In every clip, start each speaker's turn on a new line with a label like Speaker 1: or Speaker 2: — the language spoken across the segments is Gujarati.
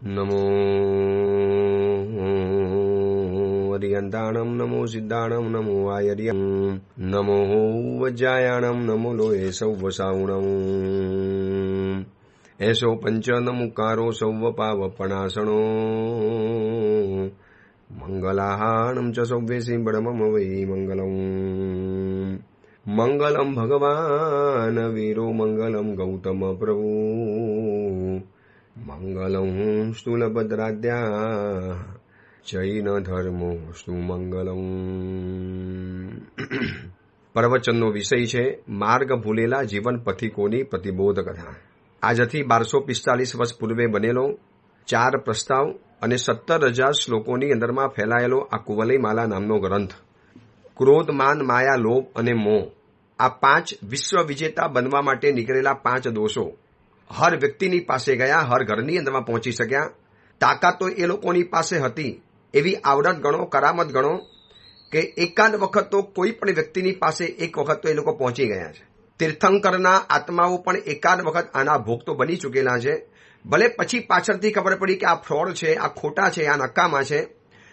Speaker 1: નમો અરિયંતાણમ નમો સિદ્ધાણમ નમો આયર્યમ નમો વજ્જાયાણમ નમો લોહે સૌવસાઉણમ એસો પંચ નમુકારો સૌવ પાવપણાસણો મંગલાહાણમ ચ સૌવેસી બળમમ વૈ મંગલમ મંગલમ ભગવાન વીરો મંગલમ ગૌતમ પ્રભુ મંગલમ સ્થૂલભદ્રાદ્યા જૈન ધર્મો સુમંગલમ. પ્રવચનનો વિષય છે માર્ગ ભૂલેલા જીવન પથિકોની પ્રતિબોધ કથા. આજથી 1245 વર્ષ પૂર્વે બનેલો 4 પ્રસ્તાવ અને 17,000 શ્લોકોની અંદરમાં ફેલાયેલો આ કુવલયમાલા નામનો ગ્રંથ. ક્રોધ, માન, માયા, લોભ અને મોહ આ 5 વિશ્વ વિજેતા બનવા માટે નીકળેલા 5 દોષો હર વ્યક્તિની પાસે ગયા, હર ઘરની અંદરમાં પહોંચી શક્યા. તાકાત તો એ લોકોની પાસે હતી, એવી આવડત ગણો, કરામત ગણો કે એકાદ વખત તો કોઈ પણ વ્યક્તિની પાસે એક વખત તો એ લોકો પહોંચી ગયા છે. તીર્થંકરના આત્માઓ પણ એકાદ વખત આના ભોગ તો બની ચૂકેલા છે. ભલે પછી પાછળથી ખબર પડી કે આ ફ્રોડ છે, આ ખોટા છે, આ નકામા છે,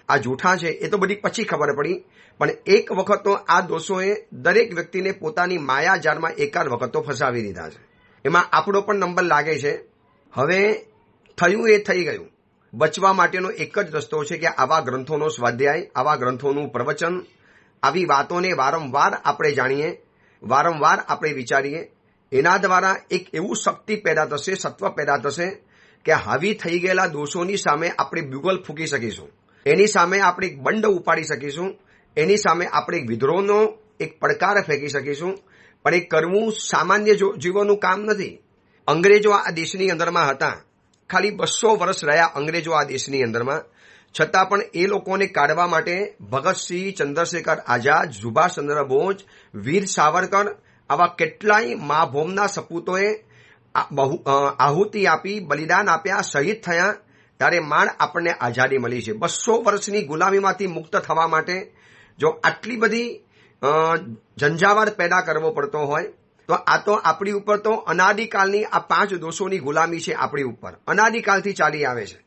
Speaker 1: આ જૂઠા છે, એ તો બધી પછી ખબર પડી. પણ એક વખત તો આ દોષોએ દરેક વ્યક્તિને પોતાની માયાજાળમાં એકાદ વખત તો ફસાવી દીધા છે. એમાં આપણો પણ નંબર લાગે છે. હવે થયું એ થઈ ગયું. બચવા માટેનો એક જ રસ્તો છે કે આવા ગ્રંથોનો સ્વાધ્યાય, આવા ગ્રંથોનું પ્રવચન, આવી વાતોને વારંવાર આપણે જાણીએ, વારંવાર આપણે વિચારીએ. એના દ્વારા એક એવું શક્તિ પેદા થશે, સત્વ પેદા થશે કે હાવી થઈ ગયેલા દોષોની સામે આપણે બ્યુગલ ફૂંકી શકીશું, એની સામે આપણે એક બંડ ઉપાડી શકીશું, એની સામે આપણે એક વિદ્રોહનો એક પડકાર ફેંકી શકીશું. પણ એ કરવું સામાન્ય જીવોનું કામ નથી. અંગ્રેજો આ દેશની અંદરમાં હતા, ખાલી 200 વર્ષ રહ્યા અંગ્રેજો આ દેશની અંદરમાં, છતાં પણ એ લોકોને કાઢવા માટે ભગતસિંહ, ચંદ્રશેખર આઝાદ, સુભાષચંદ્ર બોઝ, વીર સાવરકર આવા કેટલાય મા ભૌમના સપૂતોએ આહુતિ આપી, બલિદાન આપ્યા, શહીદ થયા, ત્યારે માંડ આપણને આઝાદી મળી છે. 200 વર્ષની ગુલામીમાંથી મુક્ત થવા માટે જો આટલી બધી ઝંઝાવાત પેદા કરવો પડતો હોય તો આ તો આપણી ઉપર તો અનાદિકાળની આ 5 દોષોની ગુલામી છે. આપણી ઉપર અનાદિકાળથી ચાલી આવે છે.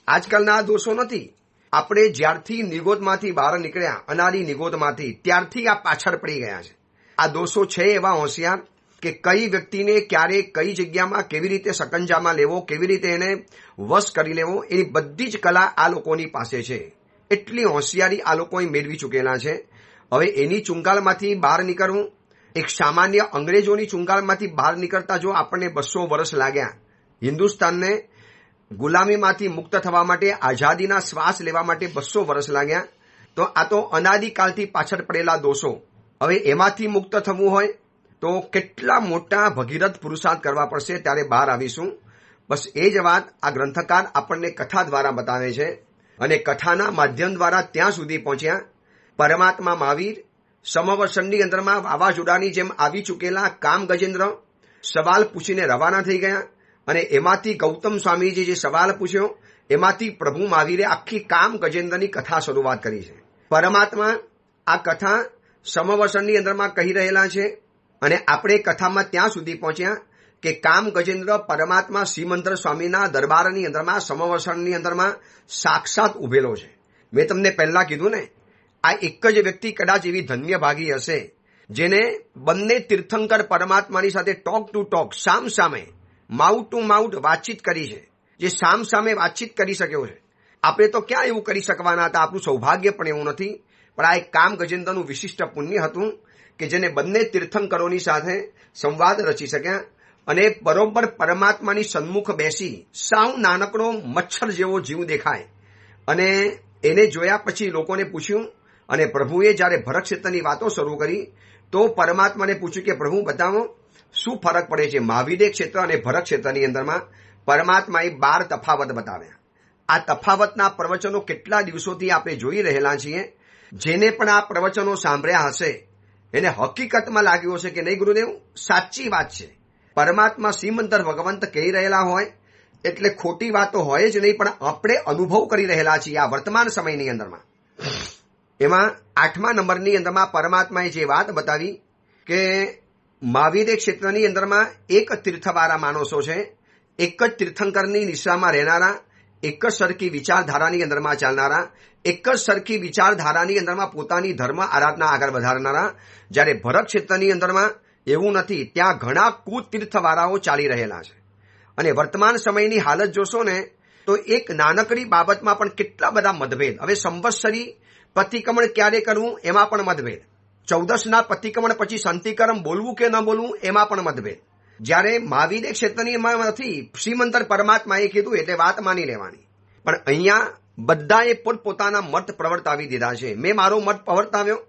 Speaker 1: આજકાલના આ દોષો નથી. આપણે જ્યારથી નિગોદમાંથી બહાર નીકળ્યા, અનાદિ નિગોદમાંથી, ત્યારથી આ પાછળ પડી ગયા છે. આ દોષો છે એવા હોશિયાર કે કઈ વ્યક્તિને ક્યારે કઈ જગ્યામાં કેવી રીતે સકંજામાં લેવો, કેવી રીતે એને વશ કરી લેવો, એની બધી જ કલા આ લોકોની પાસે છે. એટલી હોશિયારી આ લોકોએ મેળવી ચૂકેલા છે. હવે એની ચુંગાલમાંથી બહાર નીકળવું, એક સામાન્ય અંગ્રેજોની ચુંગાલમાંથી બહાર નીકળતા જો આપણને 200 વર્ષ લાગ્યા, હિન્દુસ્તાનને ગુલામીમાંથી મુક્ત થવા માટે, આઝાદીના શ્વાસ લેવા માટે 200 વર્ષ લાગ્યા, તો આ તો અનાદિકાળથી પાછળ પડેલા દોષો. હવે એમાંથી મુક્ત થવું હોય તો કેટલા મોટા ભગીરથ પુરુષાર્થ કરવા પડશે, ત્યારે બહાર આવીશું. બસ એ જ વાત આ ગ્રંથકાર આપણને કથા દ્વારા બતાવે છે. અને કથાના માધ્યમ દ્વારા ત્યાં સુધી પહોંચ્યા. પરમાત્મા મહાવીર સમવસનની અંદરમાં વાવાઝોડાની જેમ આવી ચૂકેલા કામ ગજેન્દ્ર સવાલ પૂછીને રવાના થઈ ગયા. અને એમાંથી ગૌતમ સ્વામીજી જે સવાલ પૂછ્યો, એમાંથી પ્રભુ મહાવીરે આખી કામ ગજેન્દ્રની કથા શરૂઆત કરી છે. પરમાત્મા આ કથા સમવસનની અંદરમાં કહી રહેલા છે. અને આપણે કથામાં ત્યાં સુધી પહોંચ્યા કે કામ ગજેન્દ્ર પરમાત્મા શ્રીમંત્ર સ્વામીના દરબારની અંદરમાં, સમવસનની અંદરમાં સાક્ષાત ઉભેલો છે. મેં તમને પહેલા કીધું ને, આ એક જ વ્યક્તિ કદાચ એવી ધન્ય ભાગી હશે જેને બંને તીર્થંકર પરમાત્માની સાથે ટોક ટુ ટોક, સામ સામે, માઉથ ટુ માઉથ વાતચીત કરી છે, જે સામ સામે વાતચીત કરી શક્યો છે. આપણે તો ક્યાં એવું કરી શકવાના હતા, આપણું સૌભાગ્ય પણ એવું નથી. પણ આ એક કામ ગજેન્દ્રનું વિશિષ્ટ પુણ્ય હતું કે જેને બંને તીર્થંકરોની સાથે સંવાદ રચી શક્યા. અને બરોબર પરમાત્માની સન્મુખ બેસી, સાવ નાનકડો મચ્છર જેવો જીવ દેખાય, અને એને જોયા પછી લોકોને પૂછ્યું. અને પ્રભુએ જ્યારે ભરત ક્ષેત્રની વાતો શરૂ કરી તો પરમાત્માને પૂછ્યું કે પ્રભુ બતાવો શું ફરક પડે છે મહાવીર ક્ષેત્ર અને ભરત ક્ષેત્રની અંદરમાં. પરમાત્માએ 12 તફાવત બતાવ્યા. આ તફાવતના પ્રવચનો કેટલા દિવસોથી આપણે જોઈ રહેલા છીએ. જેને પણ આ પ્રવચનો સાંભળ્યા હશે એને હકીકતમાં લાગ્યું હશે કે નહીં ગુરુદેવ, સાચી વાત છે. પરમાત્મા શ્રીમંતર ભગવંત કહી રહેલા હોય એટલે ખોટી વાતો હોય જ નહીં, પણ આપણે અનુભવ કરી રહેલા છીએ આ વર્તમાન સમયની અંદરમાં. એમાં 8મા નંબરની અંદરમાં પરમાત્માએ જે વાત બતાવી કે મહાવીર ક્ષેત્રની અંદરમાં એક તીર્થવાળા માણસો છે, એક જ તીર્થંકરની નિશામાં રહેનારા, એક જ સરખી વિચારધારાની અંદરમાં ચાલનારા, એક જ સરખી વિચારધારાની અંદરમાં પોતાની ધર્મ આરાધના આગળ વધારનારા. જ્યારે ભરત ક્ષેત્રની અંદરમાં એવું નથી, ત્યાં ઘણા કુતીર્થવાળાઓ ચાલી રહેલા છે. અને વર્તમાન સમયની હાલત જોશો ને તો એક નાનકડી બાબતમાં પણ કેટલા બધા મતભેદ. હવે સંવત્સરી પતિક્રમણ ક્યારે કરવું એમાં પણ મતભેદ. 14ના પતિક્રમણ પછી સંતિકરમ બોલવું કે ન બોલવું એમાં પણ મતભેદ. જ્યારે મહાવીર ક્ષેત્રની નથી, શ્રીમંતર પરમાત્માએ કીધું એટલે વાત માની લેવાની. પણ અહીંયા બધાએ પોતપોતાના મત પ્રવર્તાવી દીધા છે. મેં મારો મત પ્રવર્તાવ્યો,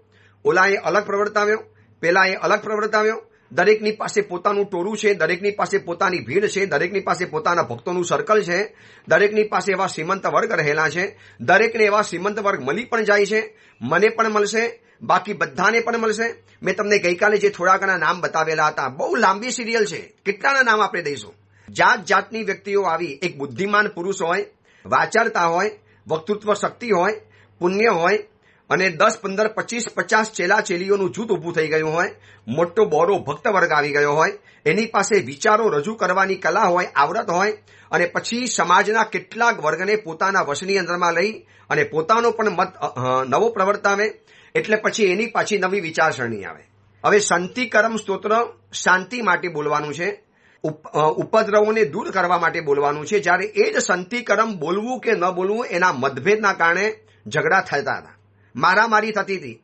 Speaker 1: ઓલાએ અલગ પ્રવર્તાવ્યો, પેલાએ અલગ પ્રવર્તાવ્યો. દરેકની પાસે પોતાનું ટોળું છે, દરેકની પાસે પોતાની ભીડ છે, દરેકની પાસે પોતાના ભક્તોનું સર્કલ છે, દરેકની પાસે એવા શ્રીમંત વર્ગ રહેલા છે. દરેકને એવા શ્રીમંત વર્ગ મળી પણ જાય છે. મને પણ મળશે, બાકી બધાને પણ મળશે. મેં તમને ગઈકાલે જે થોડા ઘણા નામ બતાવેલા હતા, બહુ લાંબી સિરિયલ છે, કેટલાના નામ આપણે દઈશું. જાત જાતની વ્યક્તિઓ આવી. એક બુદ્ધિમાન પુરુષ હોય, વાચારતા હોય, વક્તૃત્વ શક્તિ હોય, પુણ્ય હોય, અને 10, 15, 25, 50 ચેલા ચેલીઓનું જૂથ ઊભું થઈ ગયું હોય, મોટો બોરો ભક્ત વર્ગ આવી ગયો હોય, એની પાસે વિચારો રજૂ કરવાની કલા હોય, આવડત હોય, અને પછી સમાજના કેટલાક વર્ગને પોતાના વશની અંદરમાં લઈ અને પોતાનો પણ મત નવો પ્રવર્તાવે. એટલે પછી એની પાછી નવી વિચારસરણી આવે. હવે શાંતિકરમ સ્તોત્ર શાંતિ માટે બોલવાનું છે, ઉપદ્રવોને દૂર કરવા માટે બોલવાનું છે. જ્યારે એ જ શાંતિકરમ બોલવું કે ન બોલવું એના મતભેદના કારણે ઝઘડા થતા હતા, મારામારી થતી હતી.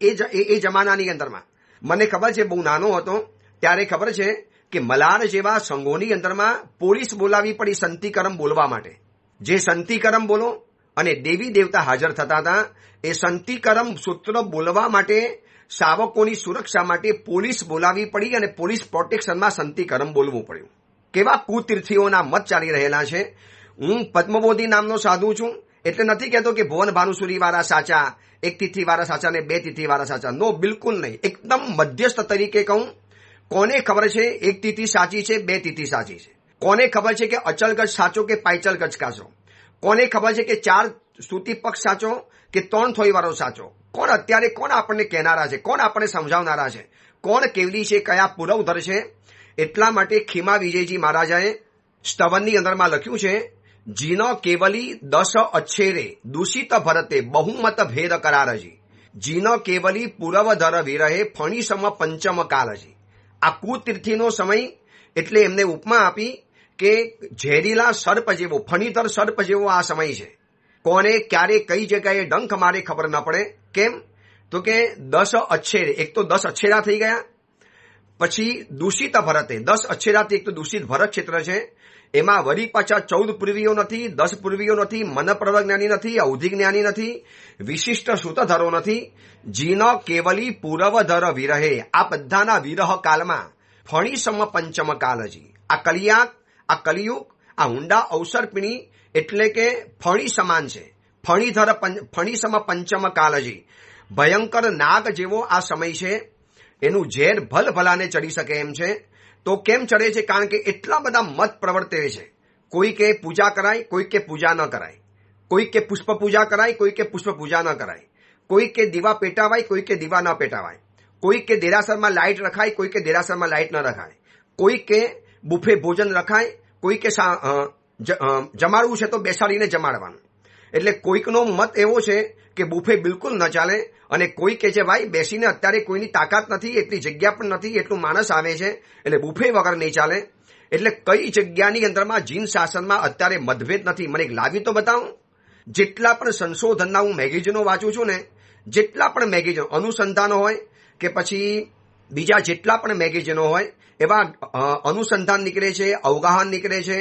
Speaker 1: એ જમાનાની અંદરમાં મને ખબર છે, બહુ નાનો હતો ત્યારે ખબર છે કે મલાર જેવા સંઘોની અંદરમાં પોલીસ બોલાવી પડી શાંતિકરમ બોલવા માટે. જે શાંતિકરમ બોલો અને દેવી દેવતા હાજર થતા હતા. એ શાંતિકરમ સૂત્ર બોલવા માટે શાવકોની સુરક્ષા માટે પોલીસ બોલાવી પડી અને પોલીસ પ્રોટેક્શનમાં શાંતિકરમ બોલવું પડ્યું. કેવા કુતીર્થીઓના મત ચાલી રહેલા છે. હું પદ્મબોધી નામનો સાધુ છું એટલે નથી કહેતો કે ભુવન ભાનુસુરી વાળા સાચા, 1 તિથિ વાળા સાચા ને 2 તિથિ વાળા સાચા. નો, બિલકુલ નહીં. એકદમ મધ્યસ્થ તરીકે કહું. કોને ખબર છે 1 તિથિ સાચી છે, 2 તિથિ સાચી છે? કોને ખબર છે કે અચલગજ સાચો કે પાયચલગજ સાચો? કોને ખબર છે કે 4 સ્તુતિ પક્ષ સાચો કે 3 થોઈ વાળો સાચો? કોણ અત્યારે કોણ આપણને કહેનારા છે? કોણ આપણને સમજાવનારા છે? કોણ કેવલી છે, કયા પુરવધર છે? એટલા માટે ખીમા વિજયજી મહારાજાએ સ્તવનની અંદરમાં લખ્યું છે, જીનો કેવલી 10 અચ્છેરે દૂષિત ભરતે બહુમત ભેદ કરારજી, જીનો કેવલી પુરવધર વિરહે ફણીસમ પંચમ કાલજી. આ કુતીર્થીનો સમય એટલે એમને ઉપમા આપી કે ઝેરીલા સર્પ જેવો, ફણીધર સર્પ જેવો આ સમય છે. કોને ક્યારે કઈ જગ્યાએ ડંખ મારે ખબર ન પડે. કેમ? તો કે 10 અચ્છેરે, એક તો 10 અચ્છેરા થઈ ગયા, પછી દૂષિત ભરતે 10 અચ્છેરાથી એક તો દૂષિત ભરત ક્ષેત્ર છે. એમાં વળી પાછા 14 પૂર્વીઓ નથી, 10 પૂર્વીઓ નથી, મનપ્રવ જ્ઞાની નથી, અવધિ જ્ઞાની નથી, વિશિષ્ટ સૂતધરો નથી. જીનો કેવલી પૂરવધર વિરહે, આ બધાના વિરહ કાલમાં ફણીસમ પંચમ કાલજી. આ કલિયાગ, આ કલિયુગ, આ ઊંડા અવસરપીણી એટલે કે ફણી સમાન છે. ફણીસમ પંચમ કાલજી. ભયંકર નાગ જેવો આ સમય છે. એનું ઝેર ભલભલાને ચડી શકે એમ છે. તો કેમ ચડે છે? કારણ કે એટલા બધા મત પ્રવર્તે છે. કોઈ કે પૂજા કરાય, કોઈ કે પૂજા ન કરાય, કોઈ કે પુષ્પ પૂજા કરાય, કોઈ કે પુષ્પ પૂજા ન કરાય, કોઈ કે દીવા પેટાવાય, કોઈ કે દીવા ન પેટાવાય, કોઈ કે દેરાસરમાં લાઇટ રખાય, કોઈ કે દેરાસરમાં લાઇટ ન રખાય, કોઈ કે બુફે ભોજન રખાય, કોઈ કે જમાડવું છે તો બેસાડીને જમાડવાનું. એટલે કોઈકનો મત એવો છે કે બુફે બિલકુલ ન ચાલે, અને કોઈ કે છે ભાઈ બેસીને અત્યારે કોઈની તાકાત નથી, એટલી જગ્યા પણ નથી, એટલું માણસ આવે છે એટલે બુફે વગર નહીં ચાલે. એટલે કઈ જગ્યાની અંદરમાં જીન શાસનમાં અત્યારે મતભેદ નથી. મને એક લાવી તો બતાવું. જેટલા પણ સંશોધનના હું મેગેઝિનો વાંચું છું ને, જેટલા પણ મેગેઝિનો અનુસંધાનો હોય કે પછી બીજા જેટલા પણ મેગેઝિનો હોય, એવા અનુસંધાન નીકળે છે, અવગાહન નીકળે છે,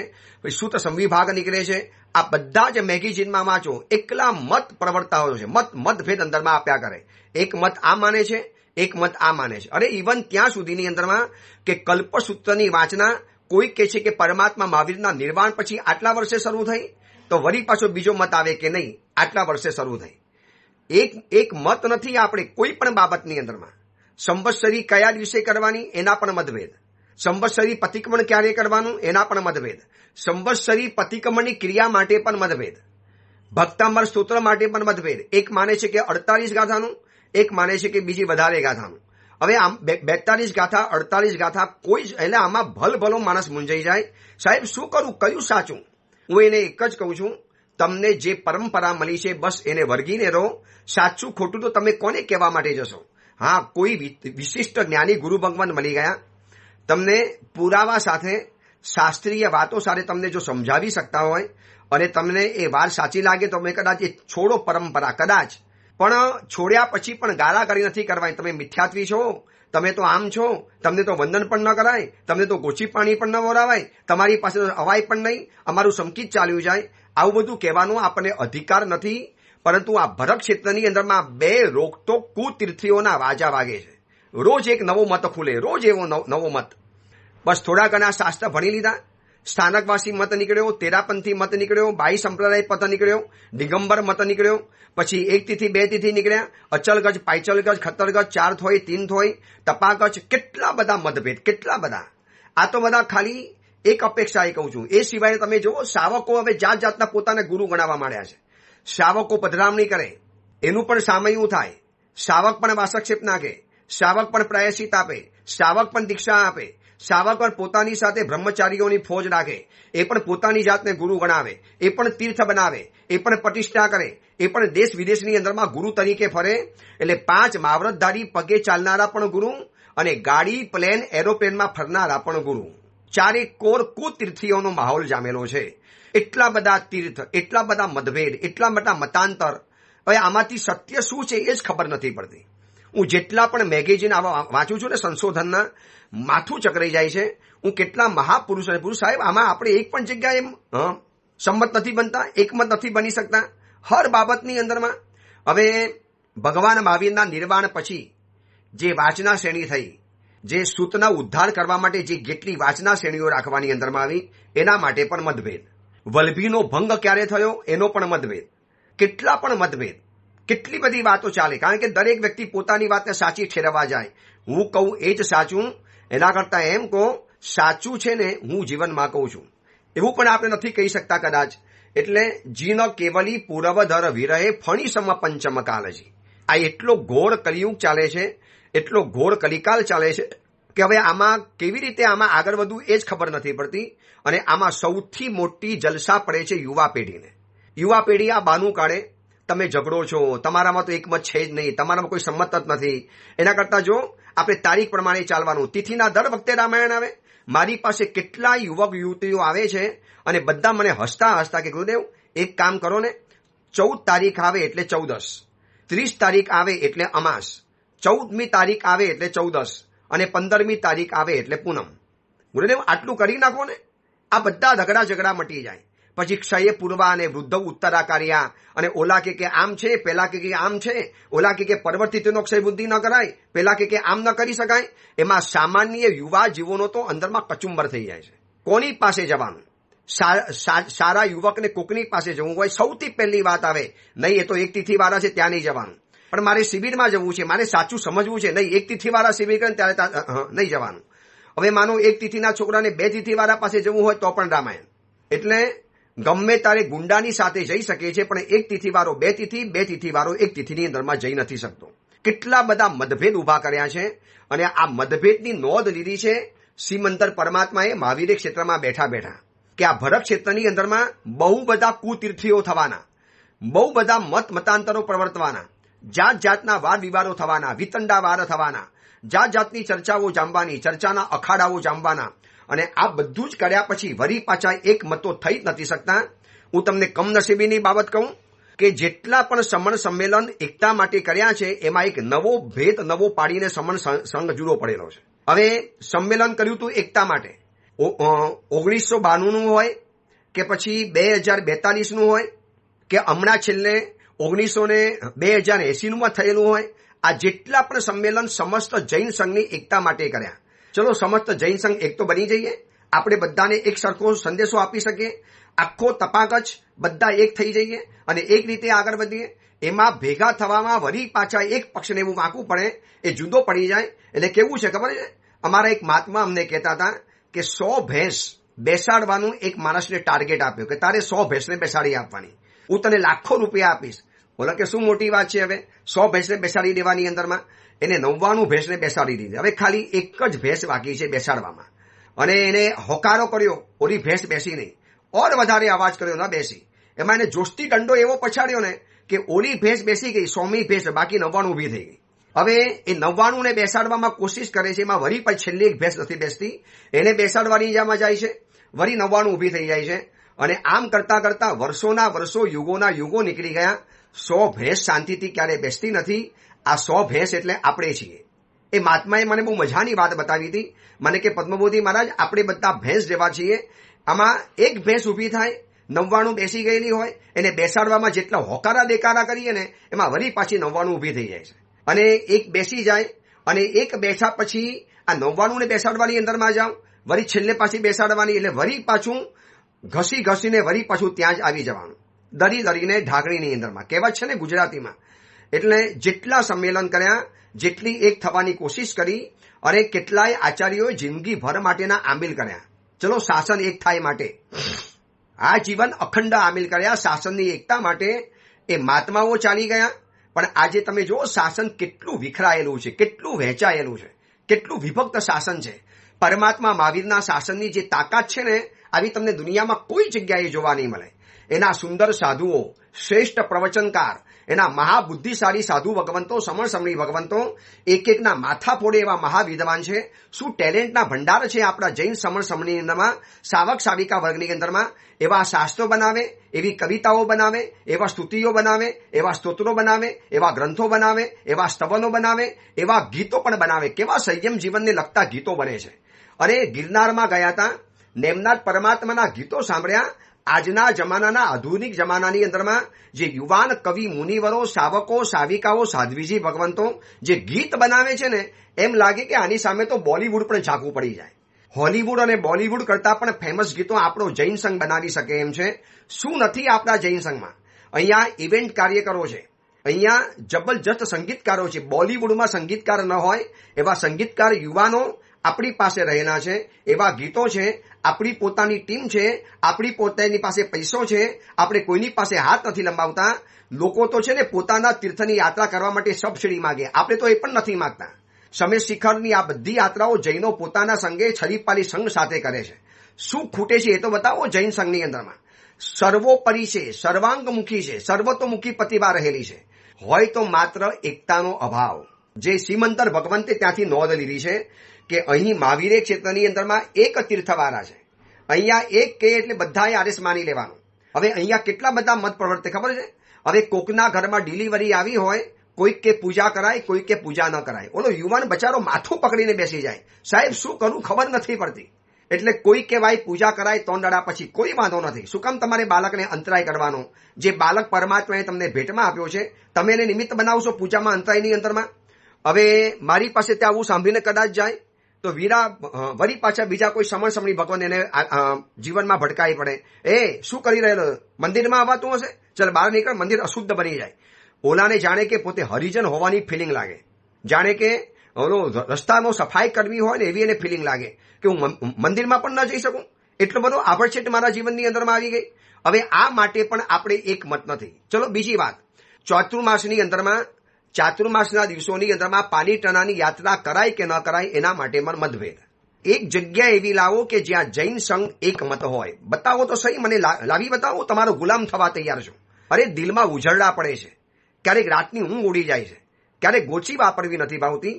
Speaker 1: સૂત સંવિભાગ નીકળે છે. આ બધા જ મેગેઝિનમાં વાંચો, એકલા મત પ્રવર્તાઓ છે. મતભેદ અંદરમાં આપ્યા કરે. એક મત આ માને છે, એક મત આ માને છે. અરે ઇવન ત્યાં સુધીની અંદરમાં કે કલ્પસૂત્રની વાંચના કોઈ કહે છે કે પરમાત્મા મહાવીરના નિર્વાણ પછી આટલા વર્ષે શરૂ થઈ, તો વળી પાછો બીજો મત આવે કે નહીં આટલા વર્ષે શરૂ થઈ. એક મત નથી. આપણે કોઈ પણ બાબતની અંદરમાં સંવત્સરી કયા દિવસે કરવાની એના પણ મતભેદ, સંવત્સરી પતિક્રમણ ક્યારે કરવાનું એના પણ મતભેદ, સંવત્સરી પતિક્રમણની ક્રિયા માટે પણ મતભેદ, ભક્તામર સ્તોત્ર માટે પણ મતભેદ. એક માને છે કે 48 ગાથાનું, એક માને છે કે બીજી વધારે ગાથાનું. હવે આમ 42 ગાથા 48 ગાથા કોઈ જ, એટલે આમાં ભલભલો માણસ મૂંઝાઈ જાય. સાહેબ શું કરું, કયું સાચું? હું એને એક જ કહું છું, તમને જે પરંપરા મળી છે બસ એને વર્ગીને રહો. સાચું ખોટું તો તમે કોને કહેવા માટે જશો? હા, કોઈ વિશિષ્ટ જ્ઞાની ગુરુ ભગવાન મળી ગયા, તમને પુરાવા સાથે શાસ્ત્રીય વાતો સાથે તમને જો સમજાવી શકતા હોય અને તમને એ વાત સાચી લાગે તો તમે કદાચ એ છોડો પરંપરા, કદાચ. પણ છોડ્યા પછી પણ ગાળાગાળી નથી કરવાની. તમે મિથ્યાત્વી છો, તમે તો આમ છો, તમને તો વંદન પણ ન કરાય, તમને તો ગોચી પાણી પણ ન વરાવાય, તમારી પાસે અવાય પણ નહીં, અમારું સમકીત ચાલ્યું જાય. આવું બધું કહેવાનો આપણને અધિકાર નથી. પરંતુ આ ભરત ક્ષેત્રની અંદરમાં 2 રોકટોક કુતીર્થીઓના વાજા વાગે છે. રોજ એક નવો મત ખુલે, રોજ એવો નવો મત. બસ થોડા ઘણા શાસ્ત્ર ભણી લીધા, સ્થાનકવાસી મત નીકળ્યો, તેરાપંથી મત નીકળ્યો, બાઈ સંપ્રદાય મત નીકળ્યો, દિગંબર મત નીકળ્યો, પછી 1 તિથિ 2 તિથિ નીકળ્યા, અચલગજ, પાયચલગજ, ખત્તરગજ, 4 થોય, 3 થોય, તપાગજ, કેટલા બધા મતભેદ, કેટલા બધા. આ તો બધા ખાલી એક અપેક્ષા એ કહું છું. એ સિવાય તમે જુઓ, શાવકો હવે જાત જાતના પોતાને ગુરુ ગણાવવા માંડ્યા છે. શાવકો પધરામણી કરે, એનું પણ સામયું થાય. શાવક પણ વાસક્ષેપ નાખે, શાવક પણ પ્રાયશ્ચિત આપે, શાવક પણ દીક્ષા આપે, શાવક પણ પોતાની સાથે બ્રહ્મચારીઓની ફોજ રાખે, એ પણ પોતાની જાતને ગુરુ ગણાવે, એ પણ તીર્થ બનાવે, એ પણ પ્રતિષ્ઠા કરે, એ પણ દેશ વિદેશની અંદરમાં ગુરુ તરીકે ફરે. એટલે 5 માવરતધારી પગે ચાલનારા પણ ગુરુ અને ગાડી, પ્લેન, એરોપ્લેનમાં ફરનારા પણ ગુરુ. 4 કોર કુતીર્થીઓનો માહોલ જામેલો છે. એટલા બધા તીર્થ, એટલા બધા મતભેદ, એટલા બધા મતાંતર. હવે આમાંથી સત્ય શું છે એ જ ખબર નથી પડતી. હું જેટલા પણ મેગેઝિન વાંચું છું ને સંશોધનના, માથું ચકરાઈ જાય છે. હું કેટલા મહાપુરુષ અને પુરુષ સાહેબ, આમાં આપણે એક પણ જગ્યાએ સંમત નથી બનતા, એકમત નથી બની શકતા હર બાબતની અંદરમાં. હવે ભગવાન મહાવીરના નિર્વાણ પછી જે વાંચના શ્રેણી થઈ, જે સૂતના ઉદ્ધાર કરવા માટે જે જેટલી વાંચના શ્રેણીઓ રાખવાની અંદરમાં આવી, એના માટે પણ મતભેદ. વલ્ભીનો ભંગ ક્યારે થયો એનો પણ મતભેદ. કેટલા પણ મતભેદ, કેટલી બધી વાતો ચાલે. કારણ કે દરેક વ્યક્તિ પોતાની વાતને સાચી ઠેરવવા જાય. હું કહું એ જ સાચું, એના કરતા એમ કહો સાચું છે ને હું જીવનમાં કહું છું, એવું પણ આપણે નથી કહી શકતા કદાચ. એટલે જીન કેવલી પૂર્વધર વિરહે ફણી સમ પંચમ કાલજી. આ એટલો ઘોર કલિયુગ ચાલે છે, એટલો ઘોર કલિકાલ ચાલે છે કે હવે આમાં કેવી રીતે આમાં આગળ વધવું એ જ ખબર નથી પડતી. અને આમાં સૌથી મોટી જલસા પડે છે યુવા પેઢીને. યુવા પેઢી આ બાનું કાઢે, તમે ઝઘડો છો, તમારામાં તો એકમત છે જ નહીં, તમારામાં કોઈ સંમત જ નથી. એના કરતા જો આપણે તારીખ પ્રમાણે ચાલવાનું. તિથિના દર વખતે રામાયણ આવે. મારી પાસે કેટલા યુવક યુવતીઓ આવે છે અને બધા મને હસતા હસતા કે ગુરુદેવ એક કામ કરો ને, 14 તારીખ આવે એટલે 14, 30 તારીખ આવે એટલે અમાસ, 14મી તારીખ આવે એટલે 14 અને 15મી તારીખ આવે એટલે પૂનમ. ગુરુદેવ આટલું કરી નાખો ને, આ બધા ઝઘડા મટી જાય. પછી ક્ષય પૂર્વા અને વૃદ્ધ ઉત્તરાકાર્યા અને ઓલા કે આમ છે, પેલા કે આમ છે, ઓલા કે પરવર્તિતનો ક્ષય બુદ્ધિ ન કરાય, પેલા કે આમ ન કરી શકાય. એમાં સામાન્ય યુવા જીવોનો તો અંદરમાં કચુંબર થઈ જાય છે. કોની પાસે જવાનું? સારા યુવકને કોકની પાસે જવું હોય, સૌથી પહેલી વાત આવે, નહીં એ તો 1 તિથિ વાળા છે ત્યાં નહીં જવાનું, પણ મારે શિબિરમાં જવું છે, મારે સાચું સમજવું છે, નહીં 1 તિથિ વાળા શિબિર કરે ત્યારે નહીં જવાનું. હવે માનો 1 તિથિના છોકરાને 2 તિથિ વાળા પાસે જવું હોય તો પણ રામાયણ. એટલે ગમે તારે ગુંડાની સાથે જઈ શકે છે, પણ 1 તિથિ વાળો 2 તિથિ, 2 તિથિ વાળો 1 તિથિની અંદરમાં જઈ નથી શકતો. કેટલા બધા મતભેદ ઉભા કર્યા છે અને આ મતભેદની નોંધ લીધી છે શ્રીમંતર પરમાત્માએ મહાવીર ક્ષેત્રમાં બેઠા બેઠા કે આ ભરત ક્ષેત્રની અંદરમાં બહુ બધા કુતીર્થીઓ થવાના, બહુ બધા મતાંતરો પ્રવર્તવાના, જાત જાતના વાદ વિવાદો થવાના, વિતંડા વાર થવાના, જાત જાતની ચર્ચાઓ જામવાની, ચર્ચાના અખાડાઓ જામવાના. અને આ બધું જ કર્યા પછી વરી પાછા એક મતો થઈ જ નથી શકતા. હું તમને કમનસીબીની બાબત કહું કે જેટલા પણ સમણ સંમેલન એકતા માટે કર્યા છે એમાં એક નવો ભેદ નવો પાડીને સમણ સંઘ જુદો પડેલો છે. હવે સંમેલન કર્યું હતું એકતા માટે, 1992નું હોય કે પછી 2042નું હોય કે હમણાં છેલ્લે 2080નું થયેલું હોય, આ જેટલા પણ સંમેલન સમસ્ત જૈન સંઘની એકતા માટે કર્યા. ચલો સમસ્ત જૈન સંઘ એક તો બની જઈએ, આપણે બધાને એક સરખો સંદેશો આપી શકીએ, આખો તપાકચ બધા એક થઈ જઈએ અને એક રીતે આગળ વધીએ. એમાં ભેગા થવામાં વળી પાછા એક પક્ષને એવું વાંકવું પડે, એ જુદો પડી જાય. એટલે કેવું છે ખબર છે, અમારા એક મહાત્મા અમને કહેતા હતા કે 100 ભેંસ બેસાડવાનું એક માણસને ટાર્ગેટ આપ્યો કે તારે 100 ભેંસને બેસાડી આપવાની, હું તને લાખો રૂપિયા આપીશ. બોલો કે શું મોટી વાત છે, હવે 100 ભેંસને બેસાડી દેવાની અંદરમાં. એને 99 ભેંસને બેસાડી દીધી. હવે ખાલી એક જ ભેંસ બાકી છે બેસાડવામાં અને એને હોકારો કર્યો, ઓલી ભેંસ બેસી નહીં, ઓર વધારે અવાજ કર્યો, ન બેસી. એમાં એને જોસ્તી દંડો એવો પછાડ્યો ને કે ઓલી ભેંસ બેસી ગઈ, 100મી ભેંસ, બાકી 99 ઊભી થઈ ગઈ. હવે એ 99 ને બેસાડવામાં કોશિશ કરે છે, એમાં વળી પણ છેલ્લી એક ભેંસ નથી બેસતી, એને બેસાડવાની જામાં જાય છે, વળી 99 ઊભી થઈ જાય છે. અને આમ કરતા કરતા વર્ષોના વર્ષો, યુગોના યુગો નીકળી ગયા. 100 ભેંસ શાંતિથી ક્યારે બેસતી નથી. આ 100 ભેંસ એટલે આપણે છીએ. એ મહાત્માએ મને બહુ મજાની વાત બતાવી હતી. મને કે પદ્મબોધિ મહારાજ, આપણે બધા ભેંસ જેવા છીએ. આમાં એક ભેંસ ઊભી થાય, 99 બેસી ગયેલી હોય, એને બેસાડવામાં જેટલા હોકારા દેકારા કરીએ ને એમાં વળી પાછી 99 ઊભી થઈ જાય છે. અને એક બેસી જાય અને એક બેઠા પછી આ 99 ને બેસાડવાની અંદરમાં જાવ, વળી છેલ્લે પાછી બેસાડવાની, એટલે વળી પાછું ઘસી ઘસીને વળી પાછું ત્યાં જ આવી જવાનું, દરી દરીને ઢાંકણીની અંદરમાં. કહેવત છે ને ગુજરાતીમાં. એટલે જેટલા સંમેલન કર્યા, જેટલી એક થવાની કોશિશ કરી, અને કેટલાય આચાર્યોએ જિંદગીભર માટેના આમિલ કર્યા. ચલો શાસન એક થાય માટે આ જીવન અખંડ આમિલ કર્યા શાસનની એકતા માટે. એ મહાત્માઓ ચાલી ગયા, પણ આજે તમે જુઓ શાસન કેટલું વિખરાયેલું છે, કેટલું વહેંચાયેલું છે, કેટલું વિભક્ત શાસન છે. પરમાત્મા મહાવીરના શાસનની જે તાકાત છે ને, આવી તમને દુનિયામાં કોઈ જગ્યાએ જોવા નહીં મળે. એના સુંદર સાધુઓ, શ્રેષ્ઠ પ્રવચનકાર, એના મહાબુદ્ધિશાળી સાધુ ભગવંતો, સમણી ભગવંતો, એક એકના માથા ફોડે એવા મહાવિદ્વાન છે. શું ટેલેન્ટના ભંડાર છે આપણા જૈન સમણીની અંદરમાં, સાવક સાવિકા વર્ગની અંદરમાં. એવા શાસ્ત્રો બનાવે, એવી કવિતાઓ બનાવે, એવા સ્તુતિઓ બનાવે, એવા સ્તોત્રો બનાવે, એવા ગ્રંથો બનાવે, એવા સ્તવનો બનાવે, એવા ગીતો પણ બનાવે. કેવા સંયમ જીવનને લગતા ગીતો બને છે. અરે ગિરનારમાં ગયા હતા, નેમનાથ પરમાત્માના ગીતો સાંભળ્યા. આજના જમાનાના આધુનિક જમાનાની અંદરમાં જે યુવાન કવિ મુનિવરો, સાવકો, સાવિકાઓ, સાધ્વીજી ભગવંતો જે ગીત બનાવે છે ને, એમ લાગે કે આની સામે તો બોલિવૂડ પણ ઝાંખું પડી જાય. હોલીવુડ અને બોલિવૂડ કરતા પણ ફેમસ ગીતો આપણો જૈન સંઘ બનાવી શકે એમ છે. શું નથી આપણા જૈન સંઘમાં? અહીંયા ઇવેન્ટ કાર્યકરો છે, અહીંયા જબરજસ્ત સંગીતકારો છે. બોલિવૂડમાં સંગીતકાર ન હોય એવા સંગીતકાર યુવાનો આપણી પાસે રહેલા છે. એવા ગીતો છે, આપણી પોતાની ટીમ છે, આપણી પોતાની પાસે પૈસો છે, આપણે કોઈની પાસે હાથ નથી લંબાવતા. લોકો તો છે ને પોતાના તીર્થની યાત્રા કરવા માટે સબસિડી માંગે, આપણે તો એ પણ નથી માંગતા. સમેત શિખરની આ બધી યાત્રાઓ જૈનો પોતાના સંઘે છરીપાલી સંઘ સાથે કરે છે. શું ખૂટે છે એ તો બતાવો. જૈન સંઘની અંદરમાં સર્વોપરી છે, સર્વાંગમુખી છે, સર્વતોમુખી પ્રતિભા રહેલી છે. હોય તો માત્ર એકતાનો અભાવ. જે શ્રીમંતર ભગવંતે ત્યાંથી નોંધ લીધી છે કે અહીં મહાવીરે ક્ષેત્રની અંદરમાં એક તીર્થવાળા છે. અહીંયા એક કે એટલે બધાએ આદેશ માની લેવાનું. હવે અહીંયા કેટલા બધા મત પ્રવર્તે ખબર છે? હવે કોકના ઘરમાં ડિલિવરી આવી હોય, કોઈક કે પૂજા કરાય, કોઈક કે પૂજા ન કરાય. ઓલો યુવાન બચારો માથું પકડીને બેસી જાય, સાહેબ શું કરું ખબર નથી પડતી. એટલે કોઈ કહેવાય પૂજા કરાય 3 દાડા પછી, કોઈ વાંધો નથી. શું કામ તમારે બાળકને અંતરાય કરવાનો? જે બાળક પરમાત્માએ તમને ભેટમાં આપ્યો છે, તમે એને નિમિત્ત બનાવશો પૂજામાં, અંતરાયની અંદરમાં. હવે મારી પાસે ત્યાં આવું સાંભળીને કદાચ જાય તો વળી પાછા બીજા કોઈ સમણી ભગવાન એને જીવનમાં ભટકાઈ પડે. એ શું કરી રહેલો? મંદિરમાં આવવાતું હશે, ચાલ બહાર નીકળ, મંદિર અશુદ્ધ બની જાય. ઓલાને જાણે કે પોતે હરિજન હોવાની ફિલિંગ લાગે, જાણે કે ઓલો રસ્તાનો સફાઈ કરવી હોય ને એવી એને ફિલિંગ લાગે કે હું મંદિરમાં પણ ન જઈ શકું. એટલો બધો આભડછેટ મારા જીવનની અંદરમાં આવી ગઈ. હવે આ માટે પણ આપણે એક મત નથી. ચલો બીજી વાત, ચાતુર્માસની અંદરમાં, ચાતુર્માસના દિવસોની અંદરમાં પાલીતાણાની યાત્રા કરાય કે ન કરાય એના માટે પણ મતભેદ. એક જગ્યા એવી લાવો કે જ્યાં જૈન સંઘ એક મત હોય. બતાવો તો સહી, મને લાવી બતાવો, તમારો ગુલામ થવા તૈયાર છું. અરે દિલમાં ઉજરડા પડે છે, ક્યારેક રાતની ઊંઘ ઉડી જાય છે, ક્યારેક ગોચી વાપરવી નથી ભાવતી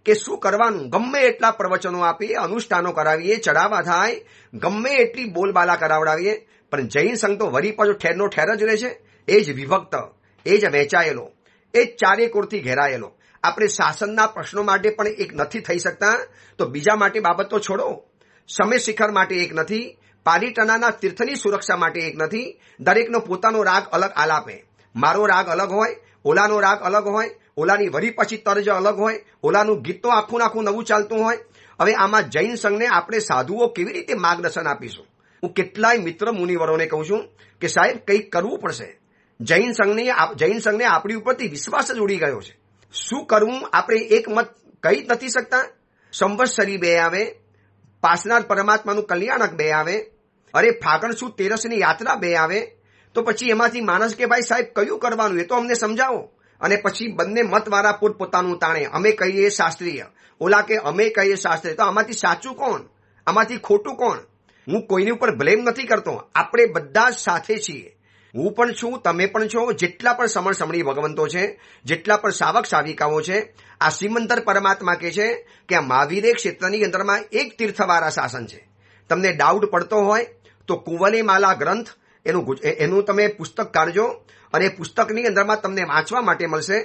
Speaker 1: કે શું કરવાનું. ગમે એટલા પ્રવચનો આપીએ, અનુષ્ઠાનો કરાવીએ, ચડાવવા થાય, ગમે એટલી બોલબાલા કરાવડાવીએ, પણ જૈન સંઘ તો વરી પાછો ઠેરનો ઠેર જ રહે છે. એ જ વિભક્ત, એ જ વહેંચાયેલો, એ જ ચારે કોરથી ઘેરાયેલો. આપણે શાસનના પ્રશ્નો માટે પણ એક નથી થઈ શકતા, તો બીજા માટે બાબત તો છોડો. સમેત શિખર માટે એક નથી, પાલીતાણાના તીર્થની સુરક્ષા માટે એક નથી. દરેકનો પોતાનો રાગ અલગ આલાપે. મારો રાગ અલગ હોય, ઓલાનો રાગ અલગ હોય, ઓલાની વરી પછી તર્જ અલગ હોય, ઓલાનું ગીત તો આખું નવું ચાલતું હોય. હવે આમાં જૈન સંઘને આપણે સાધુઓ કેવી રીતે માર્ગદર્શન આપીશું? હું કેટલાય મિત્ર મુનિવરોને કહું છું કે સાહેબ કંઈક કરવું પડશે. જૈન સંઘને આપણી ઉપરથી વિશ્વાસ જ ઉડી ગયો છે. શું કરવું? આપણે એક મત કહી જ નથી શકતા. સંવત્સરી 2 આવે, પાસનાથ પરમાત્માનું કલ્યાણક 2 આવે, અરે ફાગણ સુદ તેરસની યાત્રા 2 આવે, તો પછી એમાંથી માણસ કે ભાઈ સાહેબ કયું કરવાનું એ તો અમને સમજાવો. અને પછી બંને મતવાળા પોતપોતાનું તાણે. અમે કહીએ શાસ્ત્રીય, ઓલા કે અમે કહીએ શાસ્ત્રીય. તો આમાંથી સાચું કોણ, આમાંથી ખોટું કોણ? હું કોઈની ઉપર બ્લેમ નથી કરતો. આપણે બધા જ સાથે છીએ. હું પણ છું, તમે પણ છો, જેટલા પણ સમણ સમણી ભગવંતો છે, જેટલા પણ સાવક સાવિકાઓ છે, આ શ્રીમંતર પરમાત્મા કહે છે કે આ મહાવીર ક્ષેત્રની અંદરમાં એક તીર્થવાળા શાસન છે. તમને ડાઉટ પડતો હોય તો કુંવલી માલા ગ્રંથ એનું તમે પુસ્તક કાઢજો અને પુસ્તકની અંદરમાં તમને વાંચવા માટે મળશે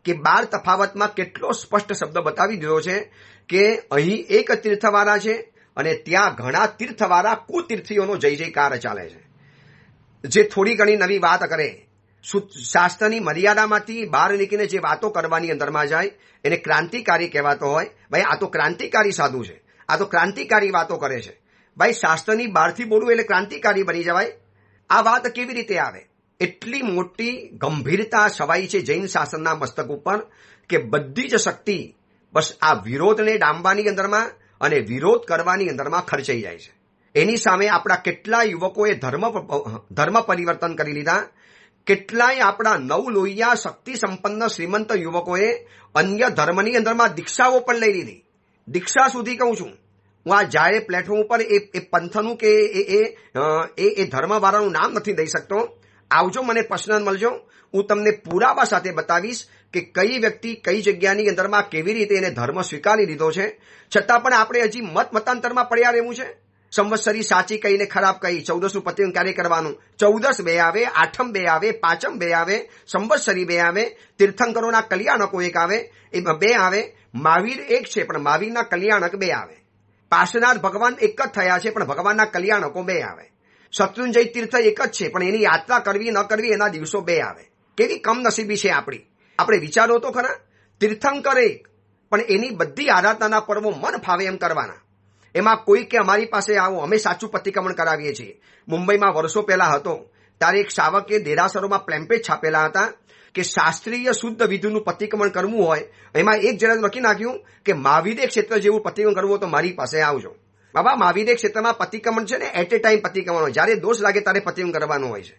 Speaker 1: કે 12 તફાવતમાં કેટલો સ્પષ્ટ શબ્દ બતાવી દીધો છે કે અહીં એક તીર્થવાળા છે અને ત્યાં ઘણા તીર્થવાળા કુતીર્થીઓનો જય જયકાર ચાલે છે. જે થોડી ઘણી નવી વાત કરે, શાસ્ત્રની મર્યાદામાંથી બહાર નીકળીને જે વાતો કરવાની અંદરમાં જાય એને ક્રાંતિકારી કહેવાતો હોય. ભાઈ આ તો ક્રાંતિકારી સાધુ છે, આ તો ક્રાંતિકારી વાતો કરે છે. ભાઈ શાસ્ત્રની બહારથી બોલવું એટલે ક્રાંતિકારી બની જવાય? આ વાત કેવી રીતે આવે? એટલી મોટી ગંભીરતા છવાઈ છે જૈન શાસનના મસ્તક ઉપર કે બધી જ શક્તિ બસ આ વિરોધને ડામવાની અંદરમાં અને વિરોધ કરવાની અંદરમાં ખર્ચાઈ જાય છે. એની સામે આપણા કેટલા યુવકોએ ધર્મ પરિવર્તન કરી લીધા, કેટલાય આપણા નવલોહિયા શક્તિ સંપન્ન શ્રીમંત યુવકોએ અન્ય ધર્મની અંદરમાં દીક્ષાઓ પણ લઈ લીધી. દીક્ષા સુધી કહું છું હું, આ જાહેર પ્લેટફોર્મ ઉપર એ પંથનું કે એ ધર્મવાળાનું નામ નથી દઈ શકતો. આવજો, મને પર્સનલ મળજો, હું તમને પુરાવા સાથે બતાવીશ કે કઈ વ્યક્તિ કઈ જગ્યાની અંદરમાં કેવી રીતે એને ધર્મ સ્વીકારી લીધો છે, છતાં પણ આપણે હજી મતાંતરમાં પડ્યા રહેવું છે. સંવત્સરી સાચી કહીને ખરાબ કહી, 14 પતિનું ક્યારે કરવાનું? 14 બે આવે, 8 બે આવે, 5 બે આવે, સંવત્સરી બે આવે, તીર્થંકરોના કલ્યાણકો એક આવે, એ બે આવે. મહાવીર એક છે પણ મહાવીરના કલ્યાણક બે આવે. પાસનાર ભગવાન એક જ થયા છે પણ ભગવાનના કલ્યાણકો બે આવે. શત્રુંજય તીર્થ એક જ છે પણ એની યાત્રા કરવી ન કરવી એના દિવસો બે આવે. કેવી કમનસીબી છે આપણી! આપણે વિચારો તો ખરા. તીર્થંકર એક પણ એની બધી આરાધનાના પર્વો મન ફાવે એમ કરવાના. એમાં કોઈ કે અમારી પાસે આવો, અમે સાચું પ્રતિક્રમણ કરાવીએ છીએ. મુંબઈમાં વર્ષો પહેલા હતો ત્યારે એક શાવકે દેરાસરોમાં પ્લેમ્પેજ છાપેલા હતા કે શાસ્ત્રીય શુદ્ધ વિધિનું પ્રતિક્રમણ કરવું હોય એમાં એક જણાએ લખી નાખ્યું કે મહાવીર ક્ષેત્ર જેવું પ્રતિક્રમણ કરવું હોય તો મારી પાસે આવજો. બાબા, મહાવીર ક્ષેત્રમાં પ્રતિક્રમણ છે ને એટ એ ટાઈમ પ્રતિક્રમણ હોય, જ્યારે દોષ લાગે ત્યારે પ્રતિક્રમણ કરવાનું હોય છે.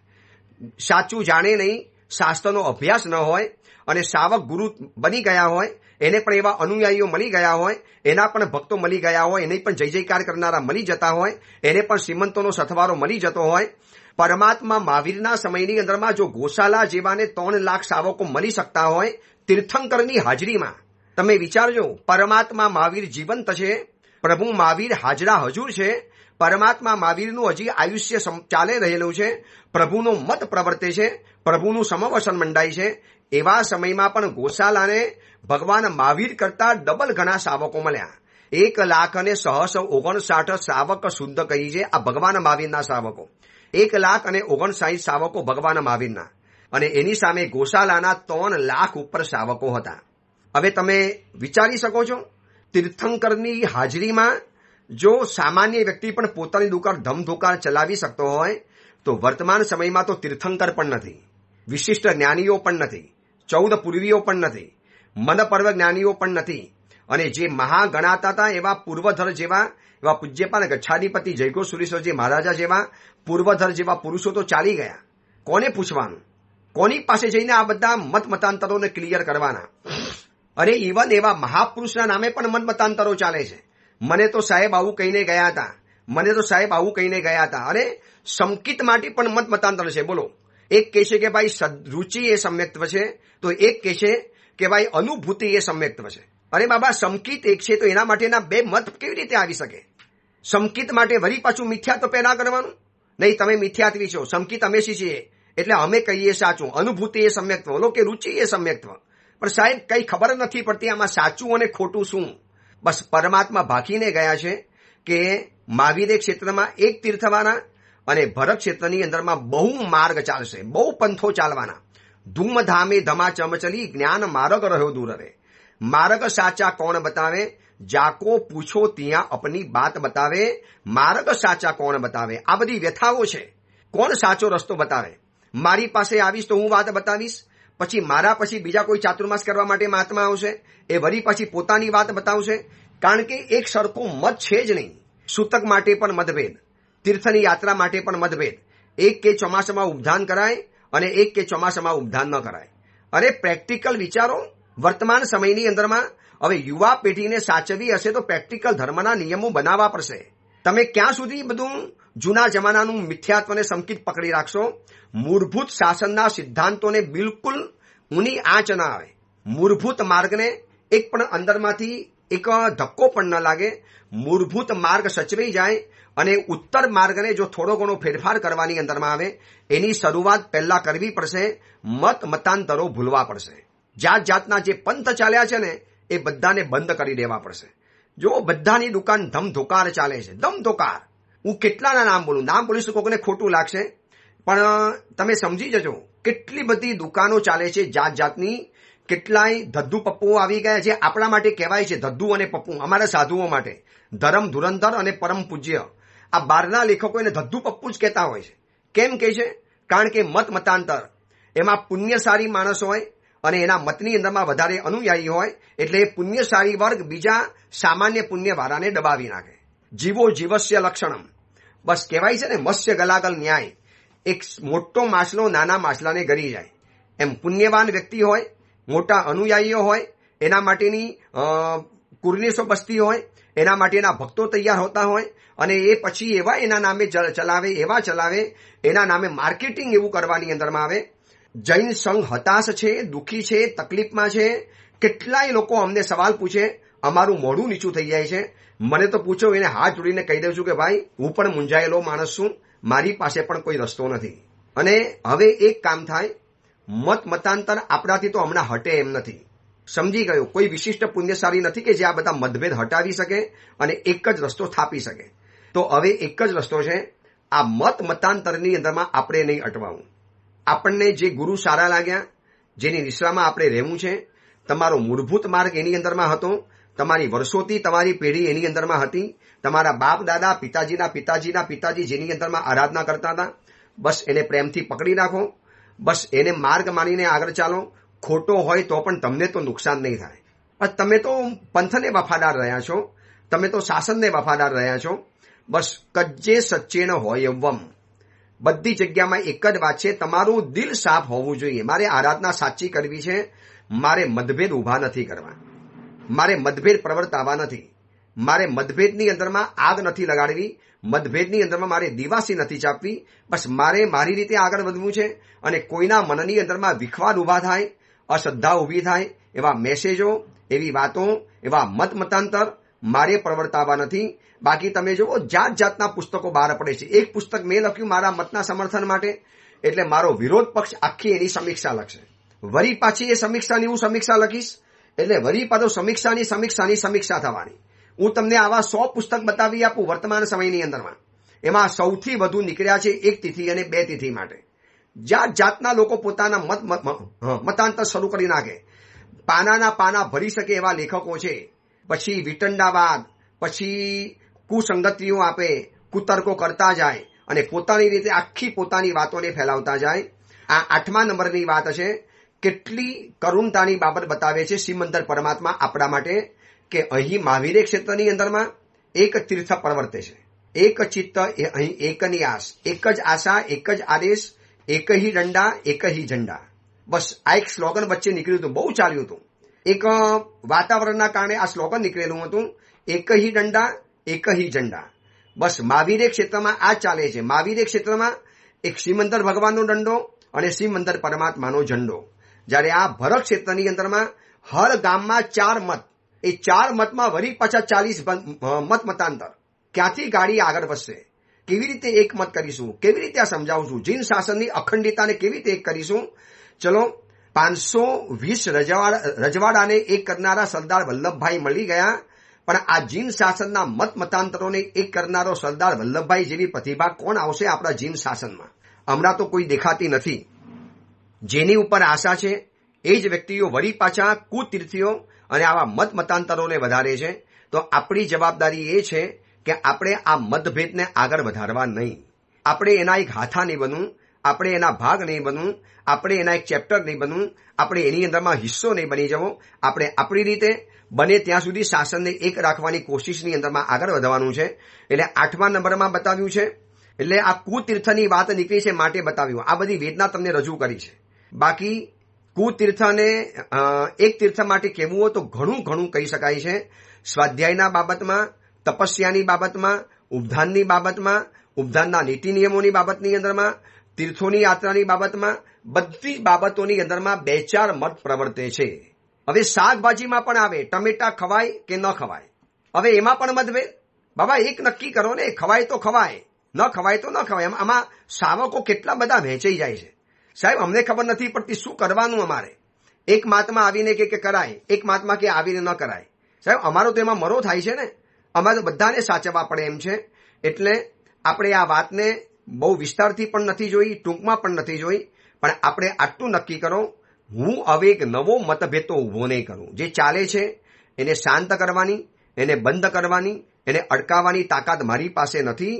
Speaker 1: સાચું જાણે નહીં, શાસ્ત્રનો અભ્યાસ ન હોય અને શાવક ગુરુ બની ગયા હોય, એને પણ એવા અનુયાયીઓ મળી ગયા હોય, એના પણ ભક્તો મળી ગયા હોય, એને પણ જય જયકાર કરનારા મળી જતા હોય, એને પણ શ્રીમંતોનો સથવારો મળી જતો હોય. પરમાત્મા મહાવીરના સમયની અંદરમાં જો ગોશાલા જેવાને 3 લાખ શાવકો મળી શકતા હોય તીર્થંકરની હાજરીમાં, તમે વિચારજો. પરમાત્મા મહાવીર જીવંત છે, પ્રભુ મહાવીર હાજરા હજુર છે, પરમાત્મા મહાવીરનું હજી આયુષ્ય ચાલે રહેલું છે, પ્રભુનો મત પ્રવર્તે છે, પ્રભુનું સમવસન મંડાય છે. એવા સમયમાં પણ ગોશાલાને ભગવાન મહાવીર કરતા ડબલ ઘણા શાવકો મળ્યા. 1,59,59 શાવક શુદ્ધ કહી છે આ ભગવાન મહાવીરના શાવકો. 1,59,60 શાવકો ભગવાન મહાવીરના, અને એની સામે ગોશાલાના 3 લાખ ઉપર શાવકો હતા. હવે તમે વિચારી શકો છો, તીર્થંકરની હાજરીમાં જો સામાન્ય વ્યક્તિ પણ પોતાની દુકાન ધમધોકાર ચલાવી શકતો હોય તો વર્તમાન સમયમાં તો તીર્થંકર પણ નથી, વિશિષ્ટ જ્ઞાનીઓ પણ નથી, 14 પૂર્વીઓ પણ નથી, મનપર્વ જ્ઞાનીઓ પણ નથી, અને જે મહા ગણાતા હતા એવા પૂર્વધર જેવા, એવા પૂજ્યપાલ ગચ્છાધિપતિ જયગોસુરીશ્વરજી મહારાજા જેવા પૂર્વધર જેવા પુરુષો તો ચાલી ગયા. કોને પૂછવાનું? કોની પાસે જઈને આ બધા મતાંતરોને ક્લિયર કરવાના? અરે ઇવન એવા મહાપુરુષના નામે પણ મતાંતરો ચાલે છે. મને તો સાહેબ આવું કહીને ગયા હતા, મને તો સાહેબ આવું કહીને ગયા હતા. અરે સંકિત માટે પણ મતાંતર છે. બોલો, એક કહે છે કે ભાઈ રુચિ એ સમ્યક્ત્વ છે, તો એક કહે છે કે ભાઈ અનુભૂતિ એ સમ્યક્ત્વ છે. અરે બાબા, સંકિત એક છે તો એના માટેના બે મત કેવી રીતે આવી શકે? સંકિત માટે વળી પાછું મિથ્યાત્વ પેદા કરવાનું? નહીં, તમે મિથ્યાત્વી છો, સંકિત અમે છીએ એટલે અમે કહીએ સાચું. અનુભૂતિ એ સમ્યક્ત્વ, ઓલો કે રુચિ એ સમ્યક્ત્વ. પણ સાહેબ કઈ ખબર નથી પડતી આમાં સાચું અને ખોટું શું. બસ પરમાત્મા ભાખીને ગયા છે કે મહાવીર ક્ષેત્રમાં એક તીર્થવાના અને ભરત ક્ષેત્રની અંદરમાં બહુ માર્ગ ચાલશે, બહુ પંથો ચાલવાના. ધૂમધામે ધમા ચમચલી, જ્ઞાન માર્ગ રહ્યો દૂર રે. માર્ગ સાચા કોણ બતાવે? જાકો પૂછો ત્યાં અપની બાત બતાવે. માર્ગ સાચા કોણ બતાવે? આ બધી વ્યથાઓ છે. કોણ સાચો રસ્તો બતાવે? મારી પાસે આવીશ તો હું વાત બતાવીશ, પછી મારા પછી બીજા કોઈ ચાતુર્માસ કરવા માટે મહાત્મા આવશે, એ વળી પછી પોતાની વાત બતાવશે. કારણ કે એક સરખો મત છે જ નહીં. સૂતક માટે પણ મતભેદ, તીર્થની યાત્રા માટે પણ મતભેદ. એક કે ચોમાસામાં ઉપધાન કરાય અને એક કે ચોમાસામાં ઉપધાન ન કરાય. અરે પ્રેક્ટિકલ વિચારો. વર્તમાન સમયની અંદરમાં હવે યુવા પેઢીને સાચવી હશે તો પ્રેક્ટિકલ ધર્મના નિયમો બનાવવા પડશે. તમે ક્યાં સુધી બધું જૂના જમાનાનું મિથ્યાત્વને સંકિત પકડી રાખશો, મૂળભૂત શાસનના સિદ્ધાંતોને બિલકુલ ઊની આંચ ન આવે, મૂળભૂત માર્ગને એક પણ અંદરમાંથી એક ધક્કો પણ ન લાગે, મૂળભૂત માર્ગ સચવાઈ જાય અને ઉત્તર માર્ગને જો થોડો ઘણો ફેરફાર કરવાની અંદરમાં આવે, એની શરૂઆત પહેલા કરવી પડશે. મતાંતરો ભૂલવા પડશે. જાત જાતના જે પંથ ચાલ્યા છે ને એ બધાને બંધ કરી દેવા પડશે. જો બધાની દુકાન ધમધોકાર ચાલે છે, ધમધોકાર. હું કેટલાના નામ બોલીશું, કોઈને ખોટું લાગશે, પણ તમે સમજી જજો કેટલી બધી દુકાનો ચાલે છે જાત જાતની. કેટલાય ધદ્દુ પપ્પુઓ આવી ગયા છે. આપણા માટે કહેવાય છે ધદ્દુ અને પપ્પુ, અમારા સાધુઓ માટે ધરમ ધુરંધર અને પરમ પૂજ્ય. આ બહારના લેખકો એને ધદ્દુ પપ્પુ જ કહેતા હોય છે. કેમ કહે છે? કારણ કે મતાંતર એમાં પુણ્યશાળી માણસ હોય અને એના મતની અંદરમાં વધારે અનુયાયી હોય, એટલે પુણ્યશાળી વર્ગ બીજા સામાન્ય પુણ્યવાળાને દબાવી નાખે. જીવો જીવસ્ય લક્ષણમ. બસ કહેવાય છે ને મત્સ્ય ગલાગલ ન્યાય. એક મોટો માછલો નાના માછલાને ગરી જાય એમ પુણ્યવાન વ્યક્તિ હોય, મોટા અનુયાયીઓ હોય, એના માટેની કુર્નિશો બસતી હોય, એના માટેના ભક્તો તૈયાર હોતા હોય અને એ પછી એવા એના નામે ચલાવે, એના નામે માર્કેટિંગ એવું કરવાની અંદરમાં આવે. જૈન સંઘ હતાશ છે, દુઃખી છે, તકલીફમાં છે. કેટલાય લોકો અમને સવાલ પૂછે, અમારું મોઢું નીચું થઈ જાય છે. મને તો પૂછો, એને હાથ જોડીને કહી દઉં છું કે ભાઈ હું પણ મૂંઝાયેલો માણસ છું, મારી પાસે પણ કોઈ રસ્તો નથી. અને હવે એક કામ થાય, મતાંતર આપણાથી તો હમણાં હટે એમ નથી. સમજી ગયો? કોઈ વિશિષ્ટ પુણ્યશાળી નથી કે જે આ બધા મતભેદ હટાવી શકે અને એક જ રસ્તો થાપી શકે. તો હવે એક જ રસ્તો છે, આ મતાંતરની અંદરમાં આપણે નહીં અટવાવું. આપણને જે ગુરુ સારા લાગ્યા, જેની નિશ્રામાં આપણે રહેવું છે, તમારો મૂળભૂત માર્ગ એની અંદરમાં હતો, તમારી વર્ષોથી તમારી પેઢી એની અંદરમાં હતી, તમારા બાપ દાદા પિતાજી જેની અંદરમાં આરાધના કરતા હતા, બસ એને પ્રેમથી પકડી રાખો, બસ એને માર્ગ માનીને આગળ ચાલો. ખોટો હોય તો પણ તમને તો નુકસાન નહીં થાય. તમે તો પંથને વફાદાર રહ્યા છો, તમે તો શાસનને વફાદાર રહ્યા છો. બસ કજ્જે સચ્ચેન હોય એવમ. બધી જગ્યામાં એક જ વાત છે, તમારું દિલ સાફ હોવું જોઈએ. મારે આરાધના સાચી કરવી છે, મારે મતભેદ ઉભા નથી કરવા, મારે મતભેદ પ્રવર્તાવા નથી, મારે મતભેદની અંદરમાં આગ નથી લગાડવી, મતભેદની અંદરમાં મારે દિવાસી નથી ચાપવી. બસ મારે મારી રીતે આગળ વધવું છે. અને કોઈના મનની અંદરમાં વિખવાદ ઉભા થાય, અશ્રદ્ધા ઊભી થાય, એવા મેસેજો, એવી વાતો, એવા મતાંતર મારે પ્રવર્તાવા નથી. બાકી તમે જુઓ જાત જાતના પુસ્તકો બહાર પડે છે. એક પુસ્તક મેં લખ્યું મારા મતના સમર્થન માટે, એટલે મારો વિરોધ પક્ષ આખી એની સમીક્ષા લખશે. વરી પાછી એ સમીક્ષાની હું સમીક્ષા લખીશ, એટલે વરી પાછો સમીક્ષાની સમીક્ષા થવાની. હું તમને આવા 100 પુસ્તક બતાવી આપું વર્તમાન સમયની અંદરમાં. એમાં સૌથી વધુ નીકળ્યા છે 1 તિથિ અને 2 તિથિ માટે. જાત જાતના લોકો પોતાના મતાંતર શરૂ કરી નાખે. પાનાના પાના ભરી શકે એવા લેખકો છે. પછી વિટંડાવાદ, પછી કુસંગતિઓ આપે, કુતર્કો કરતા જાય અને પોતાની રીતે આખી પોતાની વાતોને ફેલાવતા જાય. આ 8મા નંબરની વાત છે. કેટલી કરુણતાની બાબત બતાવે છે સિમંદર પરમાત્મા આપણા માટે, કે અહીં મહાવીરે ક્ષેત્રની અંદરમાં એક તીર્થ પ્રવર્તે છે. એક ચિત્ત અહીં એકની આસ, એક જ આશા, એક જ આદેશ, એક હી દંડા, એક હી ઝંડા. બસ આ એક સ્લોગન વચ્ચે નીકળ્યું હતું, બહુ ચાલ્યું હતું. એક વાતાવરણના કારણે આ સ્લોગન નીકળેલું હતું, એક હી દંડા, એક હી ઝંડા. બસ મહાવીરે ક્ષેત્રમાં આ ચાલે છે. મહાવીરે ક્ષેત્રમાં એક સિમંદર ભગવાનનો દંડો અને સિમંદર પરમાત્માનો ઝંડો. જ્યારે આ ભરત ક્ષેત્રની અંદરમાં હર ગામમાં 4 મત, એ 4 મતમાં વળી પાછા 40 મતાંતર. ક્યાંથી ગાડી આગળ વધશે? કેવી રીતે એક મત કરીશું? કેવી રીતે આ સમજાવશું? જીન શાસનની અખંડિતતાને કેવી રીતે એક કરીશું? ચલો, 520 રજવાડાને એક કરનારા સરદાર વલ્લભભાઈ મળી ગયા, પણ આ જીન શાસનના મતાંતરોને એક કરનારો સરદાર વલ્લભભાઈ જેવી પ્રતિભા કોણ આવશે આપણા જીન શાસનમાં? હમણાં તો કોઈ દેખાતી નથી. જેની ઉપર આશા છે એ જ વ્યક્તિઓ વળી પાછા કુતીર્થીઓ અને આવા મતાંતરોને વધારે છે. તો આપણી જવાબદારી એ છે કે આપણે આ મતભેદને આગળ વધારવા નહીં. આપણે એના એક હાથા નહીં બનવું, આપણે એના ભાગ નહીં બનવું, આપણે એના એક ચેપ્ટર નહીં બનવું, આપણે એની અંદરમાં હિસ્સો નહીં બની જવો. આપણે આપણી રીતે બને ત્યાં સુધી શાસનને એક રાખવાની કોશિશની અંદરમાં આગળ વધવાનું છે. એટલે 8મા નંબરમાં બતાવ્યું છે. એટલે આ કુતીર્થની વાત નીકળી છે માટે બતાવ્યું. આ બધી વેદના તમને રજૂ કરી છે. બાકી કુતીર્થને એક તીર્થ માટે કહેવું હોય તો ઘણું કહી શકાય છે. સ્વાધ્યાયના બાબતમાં, તપસ્યાની બાબતમાં, ઉપધાનની બાબતમાં, ઉપધાનના નીતિ નિયમોની બાબતની અંદરમાં, તીર્થોની યાત્રાની બાબતમાં, બધી બાબતોની અંદરમાં 2-4 મત પ્રવર્તે છે. હવે શાકભાજીમાં પણ આવે, ટમેટા ખવાય કે ન ખવાય. હવે એમાં પણ મતભેદ. બાબા એક નક્કી કરો ને, ખવાય તો ખવાય, ન ખવાય તો ન ખવાય. આમાં શાવકો કેટલા બધા વહેંચાઈ જાય છે. સાહેબ અમને ખબર નથી પડતી શું કરવાનું અમારે. એક મહાત્મા આવીને કે કરાય, એક મહાત્મા કે આવીને ન કરાય. સાહેબ અમારો તો એમાં મરો થાય છે ને. અમારે તો બધાને સાચવવા પડે એમ છે. એટલે આપણે આ વાતને બહુ વિસ્તારથી પણ નથી જોઈ, ટૂંકમાં પણ નથી જોઈ, પણ આપણે આટલું નક્કી કરો, હું હવે એક નવો મતભેદ તો ઊભો નહીં કરું. જે ચાલે છે એને શાંત કરવાની, એને બંધ કરવાની, એને અટકાવવાની તાકાત મારી પાસે નથી.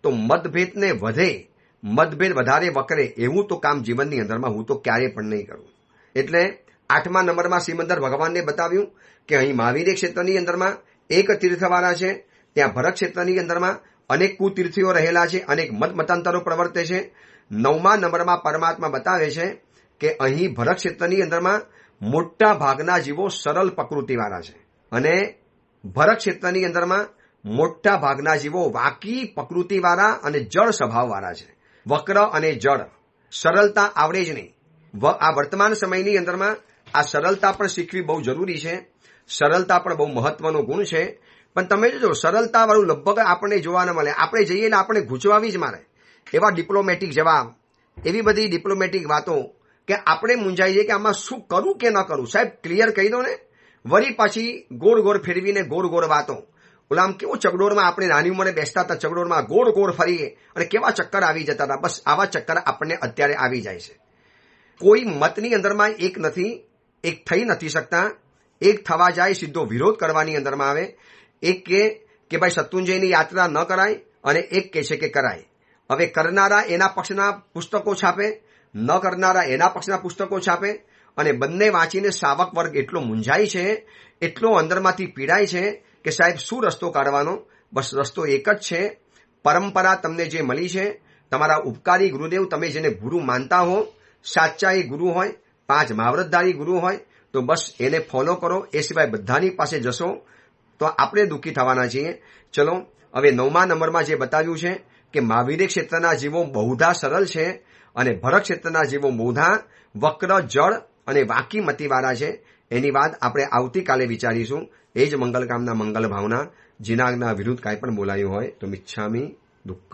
Speaker 1: તો મતભેદને વધે, મતભેદ વધારે વકરે એવું તો કામ જીવનની અંદરમાં હું તો ક્યારેય પણ નહીં કરું. એટલે 8મા નંબરમાં સિમંદર ભગવાનને બતાવ્યું કે અહીં મહાવીર ક્ષેત્રની અંદરમાં એક તીર્થવાળા છે, ત્યાં ભરત ક્ષેત્રની અંદરમાં અનેક કુતીર્થીઓ રહેલા છે, અનેક મતાંતરો પ્રવર્તે છે. 9મા નંબરમાં પરમાત્મા બતાવે છે કે અહીં ભરત ક્ષેત્રની અંદરમાં મોટા ભાગના જીવો સરળ પ્રકૃતિવાળા છે અને ભરત ક્ષેત્રની અંદરમાં મોટા ભાગના જીવો વાકી પ્રકૃતિવાળા અને જળ સ્વભાવવાળા છે. વક્ર અને જળ, સરળતા આવડે જ નહીં. આ વર્તમાન સમયની અંદરમાં આ સરળતા પણ શીખવી બહુ જરૂરી છે. સરળતા પણ બહુ મહત્વનો ગુણ છે. પણ તમે જોજો સરળતાવાળું લગભગ આપણને જોવા ન મળે. આપણે જઈએ ને આપણે ગૂંચવાવી જ મારે. એવા ડિપ્લોમેટિક જવાબ, એવી બધી ડિપ્લોમેટિક વાતો કે આપણે મૂંઝાઈ જઈએ કે આમાં શું કરું કે ન કરું. સાહેબ ક્લિયર કહી દો ને. વળી પાછી ગોળ ગોળ ફેરવીને ગોળ ગોળ વાતો. ઓલા આમ કેવું ચકડોળમાં આપણે નાની ઉંમરે બેસતા હતા, ચકડોળમાં ગોળ ગોળ ફરીએ અને કેવા ચક્કર આવી જતા હતા. બસ આવા ચક્કર આપણને અત્યારે આવી જાય છે. કોઈ મતની અંદરમાં એક નથી, એક થઈ નથી શકતા. એક થવા જાય સીધો વિરોધ કરવાની અંદરમાં આવે. એક કે ભાઈ શત્રુંજયની યાત્રા ન કરાય અને એક કહે છે કે કરાય. હવે કરનારા એના પક્ષના પુસ્તકો છાપે, ન કરનારા એના પક્ષના પુસ્તકો છાપે અને બંને વાંચીને શાવક વર્ગ એટલો મૂંઝાય છે, એટલો અંદરમાંથી પીડાય છે કે સાહેબ શું રસ્તો કાઢવાનો. બસ રસ્તો એક જ છે. પરંપરા તમને જે મળી છે, તમારા ઉપકારી ગુરુદેવ, તમે જેને ગુરુ માનતા હો, સાચા એ ગુરુ હોય, 5 મહાવ્રતધારી ગુરુ હોય, તો બસ એને ફોલો કરો. એ સિવાય બધાની પાસે જશો તો આપણે દુઃખી થવાના છીએ. ચલો હવે 9મા નંબરમાં જે બતાવ્યું છે કે મહાવીર ક્ષેત્રના જીવો બહુધા સરળ છે અને ભરત ક્ષેત્રના જીવો બહુધા વક્ર, જળ અને વાકી મતીવાળા છે. એની વાત આપણે આવતીકાલે વિચારીશું. એ જ મંગલકામના, મંગલ ભાવના. જીનાગના વિરુદ્ધ કાંઈ પણ બોલાયું હોય તો મિચ્છામી દુઃખ.